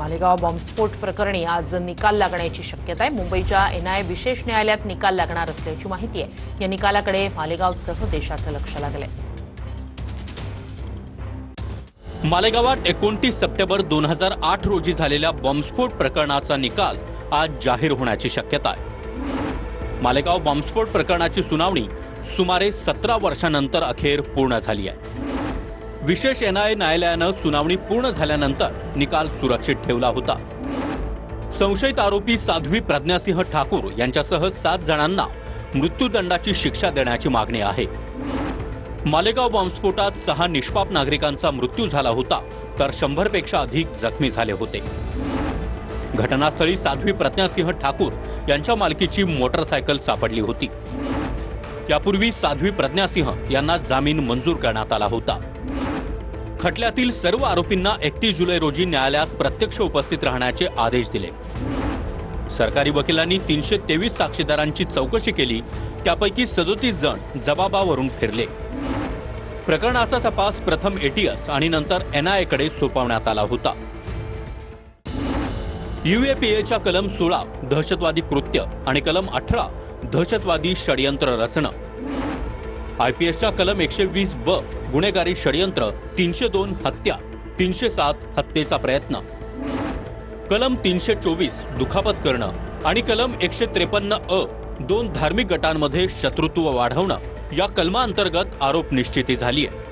मालेगाव बॉम्बस्फोट प्रकरणी आज निकाल लागण्याची शक्यता आहे। मुंबईच्या एनआयए विशेष न्यायालयात निकाल लागणार असल्याची माहिती आहे। या निकालाकडे मालेगावसह देशाचं लक्ष लागलंय। मालेगावात 29 सप्टेंबर 2008 रोजी झालेल्या बॉम्बस्फोट प्रकरणाचा निकाल आज जाहीर होण्याची शक्यता आहे। मालेगाव बॉम्बस्फोट प्रकरणाची सुनावणी सुमारे 17 वर्षांनंतर अखेर पूर्ण झाली आहे। विशेष एनआयए न्यायालयानं सुनावणी पूर्ण झाल्यानंतर निकाल सुरक्षित ठेवला होता। संशयित आरोपी साध्वी प्रज्ञासिंह ठाकूर यांच्यासह 7 जणांना मृत्यूदंडाची शिक्षा देण्याची मागणी आहे। मालेगाव बॉम्बस्फोटात 6 निष्पाप नागरिकांचा मृत्यू झाला होता, तर 100 पेक्षा अधिक जखमी झाले होते। घटनास्थळी साध्वी प्रज्ञासिंह ठाकूर यांच्या मालकीची मोटरसायकल सापडली होती। यापूर्वी साध्वी प्रज्ञासिंह यांना जामीन मंजूर करण्यात आला होता। खटल्यातील सर्व आरोपींना 31 जुलै रोजी न्यायालयात प्रत्यक्ष उपस्थित राहण्याचे आदेश दिले। सरकारी वकिलांनी 323 साक्षीदारांची चौकशी केली, त्यापैकी 37 जण जबाबावरून फिरले। प्रकरणाचा तपास प्रथम एटीएस आणि नंतर एनआयएकडे सोपवण्यात आला होता। यूएपीएच्या कलम 16 दहशतवादी कृत्य आणि कलम 18 दहशतवादी षडयंत्र रचणं, आयपीएसच्या कलम 120 ब गुन्हेगारी षडयंत्र, 302 हत्या, 307 हत्येचा प्रयत्न, कलम 324 दुखापत करणं आणि कलम 153 अ 2 धार्मिक गटांमध्ये शत्रुत्व वाढवणं या कलमांतर्गत आरोप निश्चिती झाली आहे।